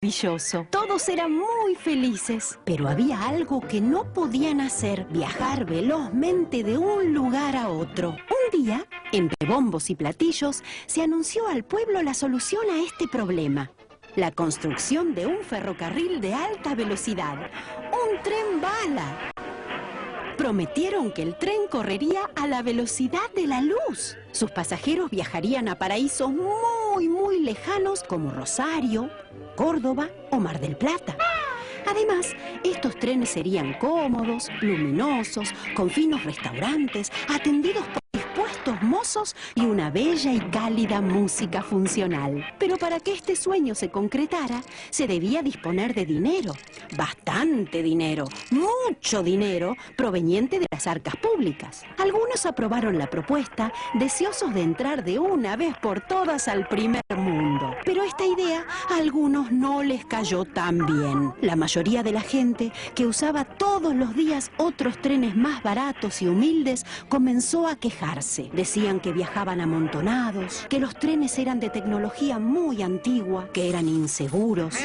maravilloso. Todos eran muy felices, pero había algo que no podían hacer: viajar velozmente de un lugar a otro. Un día, entre bombos y platillos, se anunció al pueblo la solución a este problema: la construcción de un ferrocarril de alta velocidad, un tren bala. Prometieron que el tren correría a la velocidad de la luz. Sus pasajeros viajarían a paraísos muy lejanos como Rosario, Córdoba o Mar del Plata. Además, estos trenes serían cómodos, luminosos, con finos restaurantes, atendidos por dispuestos mozos y una bella y cálida música funcional. Pero para que este sueño se concretara, se debía disponer de dinero, bastante dinero, mucho dinero, proveniente de las arcas públicas. Algunos aprobaron la propuesta, deseosos de entrar de una vez por todas al primer mundo. Pero esta idea a algunos no les cayó tan bien. La mayoría de la gente, que usaba todos los días otros trenes más baratos y humildes, comenzó a quejarse. Decían que viajaban amontonados, que los trenes eran de tecnología muy antigua, que eran inseguros,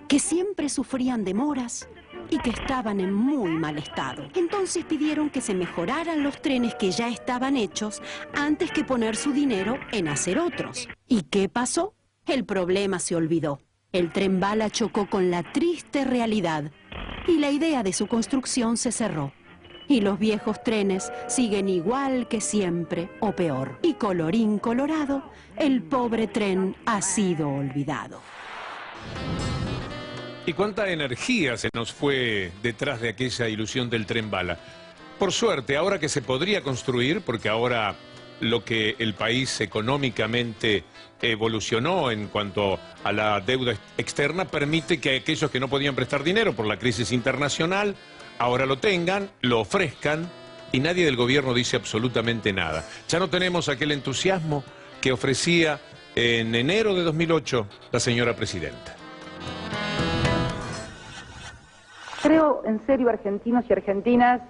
que siempre sufrían demoras y que estaban en muy mal estado. Entonces pidieron que se mejoraran los trenes que ya estaban hechos antes que poner su dinero en hacer otros. ¿Y qué pasó? El problema se olvidó. El tren bala chocó con la triste realidad y la idea de su construcción se cerró. Y los viejos trenes siguen igual que siempre, o peor. Y colorín colorado, el pobre tren ha sido olvidado. ¿Y cuánta energía se nos fue detrás de aquella ilusión del tren bala? Por suerte, ahora que se podría construir, porque ahora lo que el país económicamente evolucionó en cuanto a la deuda externa permite que aquellos que no podían prestar dinero por la crisis internacional ahora lo tengan, lo ofrezcan, y nadie del gobierno dice absolutamente nada. Ya no tenemos aquel entusiasmo que ofrecía en enero de 2008 la señora presidenta. Creo, en serio, argentinos y argentinas,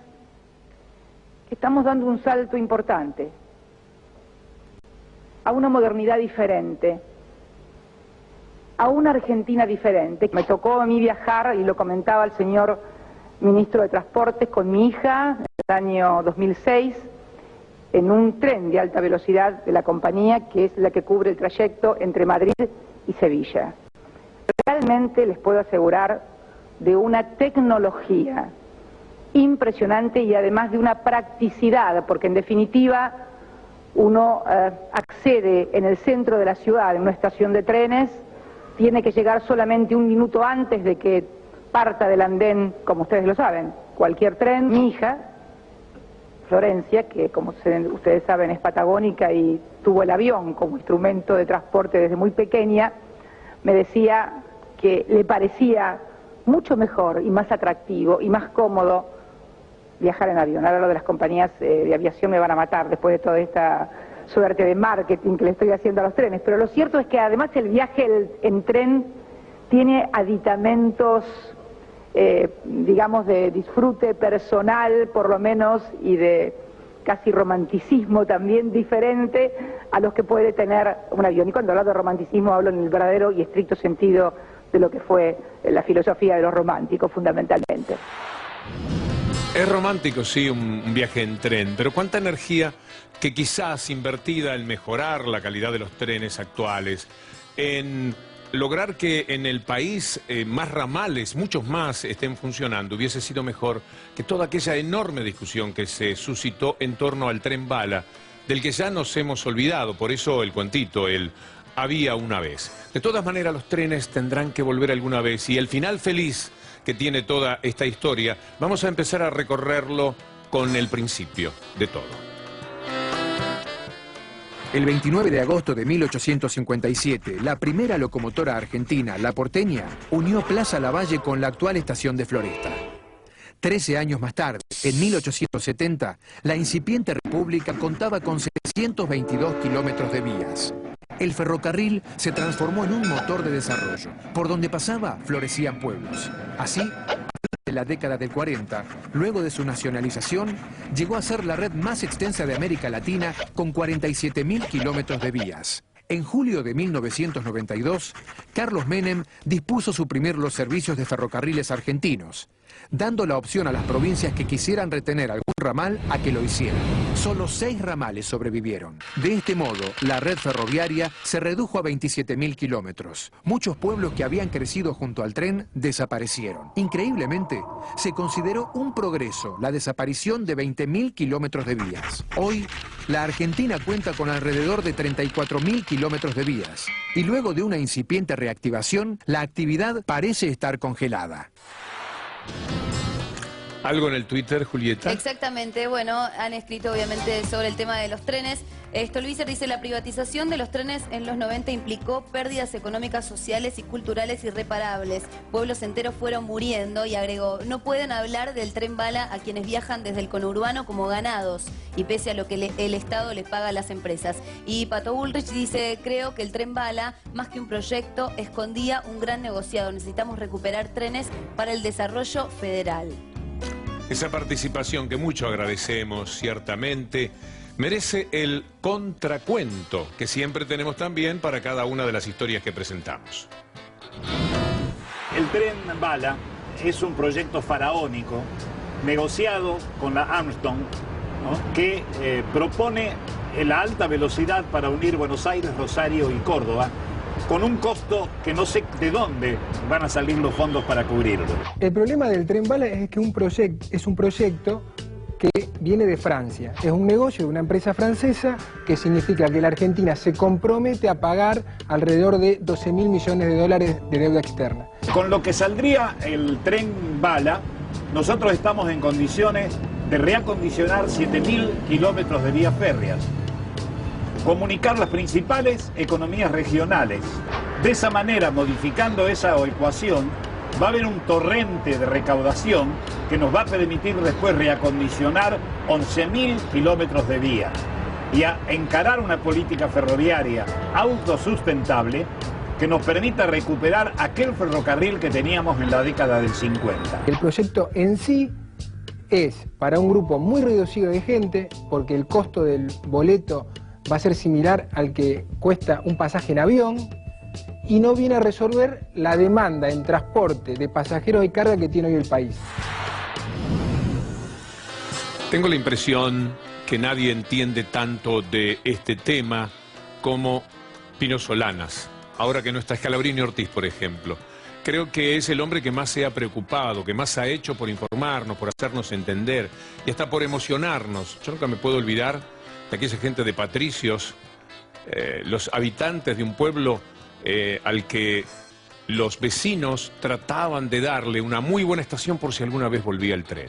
que estamos dando un salto importante a una modernidad diferente, a una Argentina diferente. Me tocó a mí viajar, y lo comentaba el señor ministro de Transportes, con mi hija en el año 2006, en un tren de alta velocidad de la compañía, que es la que cubre el trayecto entre Madrid y Sevilla. Realmente les puedo asegurar de una tecnología impresionante y además de una practicidad, porque en definitiva uno accede en el centro de la ciudad, en una estación de trenes, tiene que llegar solamente un minuto antes de que parta del andén, como ustedes lo saben, cualquier tren. Mi hija, Florencia, que como ustedes saben es patagónica y tuvo el avión como instrumento de transporte desde muy pequeña, me decía que le parecía mucho mejor y más atractivo y más cómodo viajar en avión. Ahora lo de las compañías de aviación me van a matar después de toda esta suerte de marketing que le estoy haciendo a los trenes, pero lo cierto es que además el viaje en tren tiene aditamentos, digamos, de disfrute personal por lo menos, y de casi romanticismo también diferente a los que puede tener un avión. Y cuando hablo de romanticismo hablo en el verdadero y estricto sentido de lo que fue la filosofía de los románticos, fundamentalmente. Es romántico, sí, un viaje en tren, pero cuánta energía que quizás invertida en mejorar la calidad de los trenes actuales, en lograr que en el país más ramales, muchos más, estén funcionando, hubiese sido mejor que toda aquella enorme discusión que se suscitó en torno al tren bala, del que ya nos hemos olvidado. Por eso el cuentito, el había una vez. De todas maneras, los trenes tendrán que volver alguna vez, y el final feliz que tiene toda esta historia, vamos a empezar a recorrerlo con el principio de todo. El 29 de agosto de 1857, la primera locomotora argentina, la porteña, unió Plaza Lavalle con la actual estación de Floresta. 13 años más tarde, en 1870, la incipiente república contaba con 722 kilómetros de vías. El ferrocarril se transformó en un motor de desarrollo. Por donde pasaba, florecían pueblos. Así, en la década del 40, luego de su nacionalización, llegó a ser la red más extensa de América Latina, con 47.000 kilómetros de vías. En julio de 1992, Carlos Menem dispuso suprimir los servicios de ferrocarriles argentinos, dando la opción a las provincias que quisieran retener algún ramal a que lo hicieran. Solo 6 ramales sobrevivieron. De este modo, la red ferroviaria se redujo a 27.000 kilómetros. Muchos pueblos que habían crecido junto al tren desaparecieron. Increíblemente, se consideró un progreso la desaparición de 20.000 kilómetros de vías. Hoy, la Argentina cuenta con alrededor de 34.000 kilómetros de vías. Y luego de una incipiente reactivación, la actividad parece estar congelada. ¿Algo en el Twitter, Julieta? Exactamente, bueno, han escrito obviamente sobre el tema de los trenes. Stolbizer dice, la privatización de los trenes en los 90 implicó pérdidas económicas, sociales y culturales irreparables. Pueblos enteros fueron muriendo y agregó, no pueden hablar del tren bala a quienes viajan desde el conurbano como ganados y pese a lo que el Estado les paga a las empresas. Y Pato Bullrich dice, creo que el tren bala, más que un proyecto, escondía un gran negociado. Necesitamos recuperar trenes para el desarrollo federal. Esa participación que mucho agradecemos, ciertamente, merece el contracuento que siempre tenemos también para cada una de las historias que presentamos. El tren bala es un proyecto faraónico negociado con la Armstrong, ¿no?, que propone la alta velocidad para unir Buenos Aires, Rosario y Córdoba, con un costo que no sé de dónde van a salir los fondos para cubrirlo. El problema del tren bala es que es un proyecto que viene de Francia. Es un negocio de una empresa francesa que significa que la Argentina se compromete a pagar alrededor de 12.000 millones de dólares de deuda externa. Con lo que saldría el tren bala, nosotros estamos en condiciones de reacondicionar 7.000 kilómetros de vías férreas, comunicar las principales economías regionales. De esa manera, modificando esa ecuación, va a haber un torrente de recaudación que nos va a permitir después reacondicionar 11.000 kilómetros de vía y a encarar una política ferroviaria autosustentable que nos permita recuperar aquel ferrocarril que teníamos en la década del 50. El proyecto en sí es para un grupo muy reducido de gente, porque el costo del boleto va a ser similar al que cuesta un pasaje en avión y no viene a resolver la demanda en transporte de pasajeros y carga que tiene hoy el país. Tengo la impresión que nadie entiende tanto de este tema como Pino Solanas, ahora que no está Scalabrini Ortiz, por ejemplo. Creo que es el hombre que más se ha preocupado, que más ha hecho por informarnos, por hacernos entender y hasta por emocionarnos. Yo nunca me puedo olvidar de aquella gente de patricios, los habitantes de un pueblo al que los vecinos trataban de darle una muy buena estación por si alguna vez volvía el tren.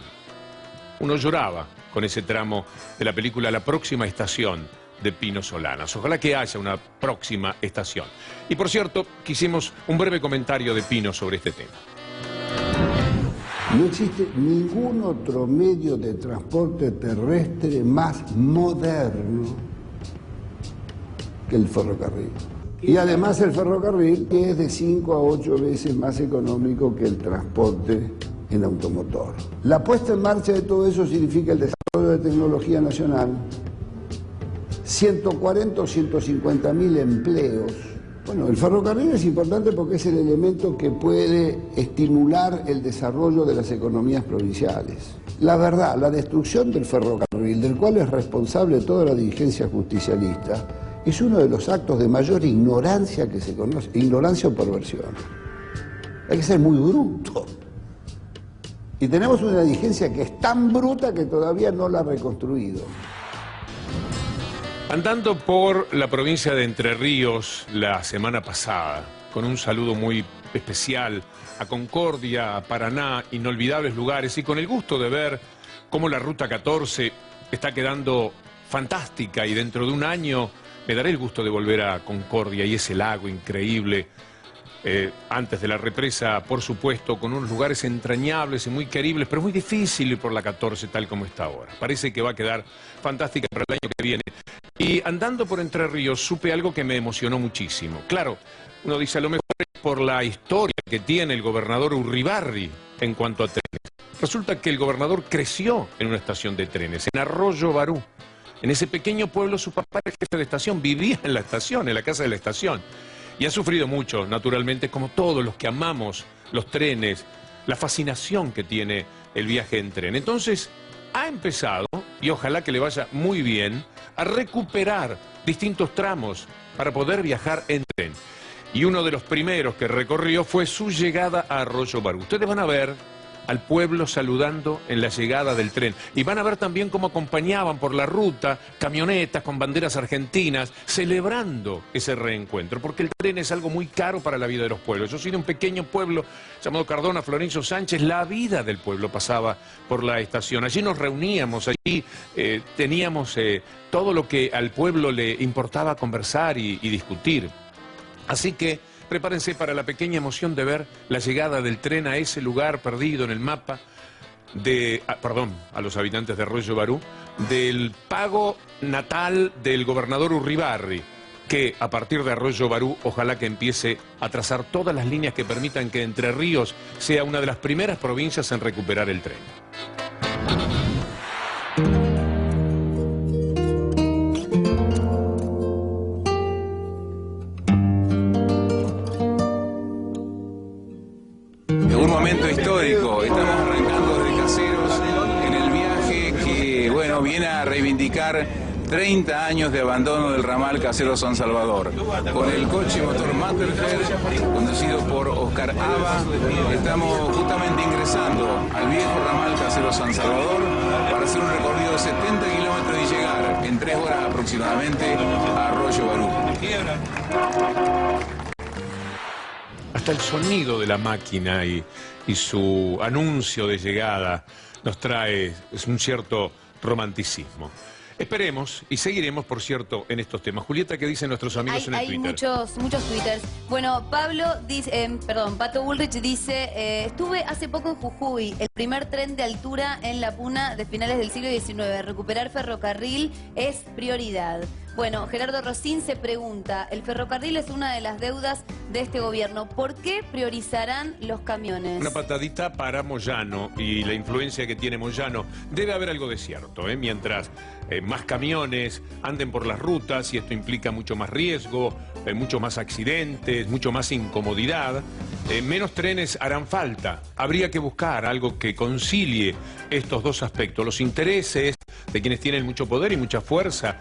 Uno lloraba con ese tramo de la película La próxima estación de Pino Solanas. Ojalá que haya una próxima estación. Y por cierto, quisimos un breve comentario de Pino sobre este tema. No existe ningún otro medio de transporte terrestre más moderno que el ferrocarril. Y además el ferrocarril es de 5 a 8 veces más económico que el transporte en automotor. La puesta en marcha de todo eso significa el desarrollo de tecnología nacional, 140 o 150.000 empleos. Bueno, el ferrocarril es importante porque es el elemento que puede estimular el desarrollo de las economías provinciales. La verdad, la destrucción del ferrocarril, del cual es responsable toda la dirigencia justicialista, es uno de los actos de mayor ignorancia que se conoce, ignorancia o perversión. Hay que ser muy bruto. Y tenemos una dirigencia que es tan bruta que todavía no la ha reconstruido. Andando por la provincia de Entre Ríos la semana pasada, con un saludo muy especial a Concordia, a Paraná, inolvidables lugares, y con el gusto de ver cómo la Ruta 14 está quedando fantástica y dentro de un año me daré el gusto de volver a Concordia y ese lago increíble, antes de la represa, por supuesto, con unos lugares entrañables y muy queribles, pero muy difícil ir por la 14 tal como está ahora. Parece que va a quedar fantástica para el año que viene. Y andando por Entre Ríos supe algo que me emocionó muchísimo. Claro, uno dice a lo mejor es por la historia que tiene el gobernador Urribarri en cuanto a trenes. Resulta que el gobernador creció en una estación de trenes, en Arroyo Barú. En ese pequeño pueblo su papá era jefe de estación, vivía en la estación, en la casa de la estación. Y ha sufrido mucho, naturalmente, como todos los que amamos los trenes, la fascinación que tiene el viaje en tren. Entonces, ha empezado, y ojalá que le vaya muy bien, a recuperar distintos tramos para poder viajar en tren. Y uno de los primeros que recorrió fue su llegada a Arroyo Barú. Ustedes van a ver al pueblo saludando en la llegada del tren. Y van a ver también cómo acompañaban por la ruta camionetas con banderas argentinas, celebrando ese reencuentro, porque el tren es algo muy caro para la vida de los pueblos. Yo soy de un pequeño pueblo llamado Cardona, Florencio Sánchez. La vida del pueblo pasaba por la estación. Allí nos reuníamos, allí teníamos todo lo que al pueblo le importaba conversar y discutir. Así que prepárense para la pequeña emoción de ver la llegada del tren a ese lugar perdido en el mapa a los habitantes de Arroyo Barú, del pago natal del gobernador Urribarri, que a partir de Arroyo Barú ojalá que empiece a trazar todas las líneas que permitan que Entre Ríos sea una de las primeras provincias en recuperar el tren. Un momento histórico, estamos arrancando desde Caseros en el viaje que, bueno, viene a reivindicar 30 años de abandono del ramal Caseros-San Salvador. Con el coche motor Matterfeld, conducido por Oscar Aba, estamos justamente ingresando al viejo ramal Caseros-San Salvador para hacer un recorrido de 70 kilómetros y llegar en 3 horas aproximadamente a Arroyo Barú. Hasta el sonido de la máquina y su anuncio de llegada nos trae un cierto romanticismo. Esperemos y seguiremos, por cierto, en estos temas. Julieta, ¿qué dicen nuestros amigos en el Twitter? Hay muchos twitters. Bueno, Pablo dice, Pato Bullrich dice, estuve hace poco en Jujuy, el primer tren de altura en la Puna de finales del siglo XIX. Recuperar ferrocarril es prioridad. Bueno, Gerardo Rosín se pregunta, el ferrocarril es una de las deudas de este gobierno. ¿Por qué priorizarán los camiones? Una patadita para Moyano y la influencia que tiene Moyano. Debe haber algo de cierto, mientras más camiones anden por las rutas y esto implica mucho más riesgo, mucho más accidentes, mucho más incomodidad, menos trenes harán falta. Habría que buscar algo que concilie estos dos aspectos, los intereses de quienes tienen mucho poder y mucha fuerza.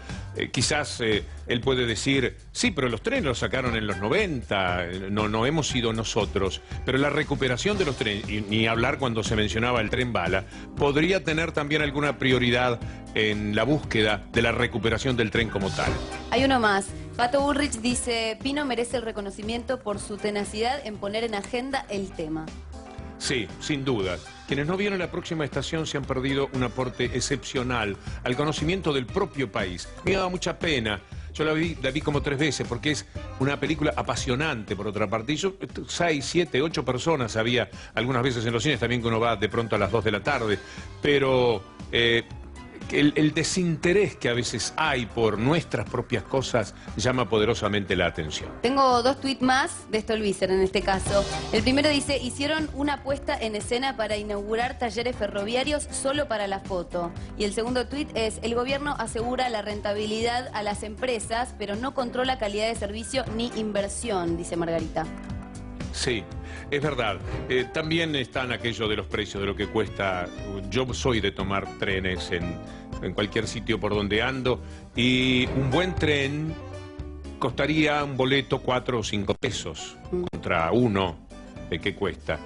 Quizás él puede decir, sí, pero los trenes los sacaron en los 90, no hemos sido nosotros. Pero la recuperación de los trenes, y ni hablar cuando se mencionaba el tren bala, podría tener también alguna prioridad en la búsqueda de la recuperación del tren como tal. Hay uno más. Pato Bullrich dice, Pino merece el reconocimiento por su tenacidad en poner en agenda el tema. Sí, sin duda. Quienes no vieron la próxima estación se han perdido un aporte excepcional al conocimiento del propio país. Me daba mucha pena. Yo la vi como 3 veces porque es una película apasionante, por otra parte. Y yo, 6, 7, 8 personas había algunas veces en los cines, también que uno va de pronto a las 2 de la tarde. Pero el desinterés que a veces hay por nuestras propias cosas llama poderosamente la atención. Tengo 2 tweets más de Stolbizer en este caso. El primero dice, hicieron una puesta en escena para inaugurar talleres ferroviarios solo para la foto. Y el segundo tweet es, el gobierno asegura la rentabilidad a las empresas, pero no controla calidad de servicio ni inversión, dice Margarita. Sí, es verdad. También están aquello de los precios, de lo que cuesta. Yo soy de tomar trenes en cualquier sitio por donde ando y un buen tren costaría un boleto 4 o 5 pesos contra uno que cuesta.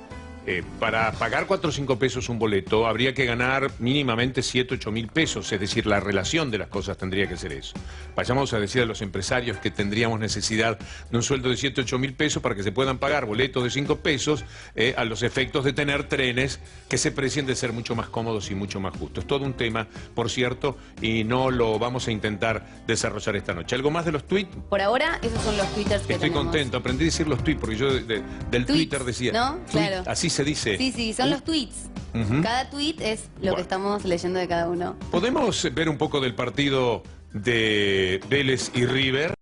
Para pagar 4 o 5 pesos un boleto habría que ganar mínimamente 7 o 8 mil pesos, es decir, la relación de las cosas tendría que ser eso. Vayamos a decir a los empresarios que tendríamos necesidad de un sueldo de 7 o 8 mil pesos para que se puedan pagar boletos de 5 pesos a los efectos de tener trenes que se precien de ser mucho más cómodos y mucho más justos. Es todo un tema, por cierto, y no lo vamos a intentar desarrollar esta noche. ¿Algo más de los tweets? Por ahora, esos son los twitters que Estoy tenemos. contento, aprendí a decir los tweets porque yo del tweets, Twitter decía... ¿no? Tweet, Claro. así se dice. Sí, son los tweets. Cada tweet es lo que estamos leyendo de cada uno. ¿Podemos ver un poco del partido de Vélez y River?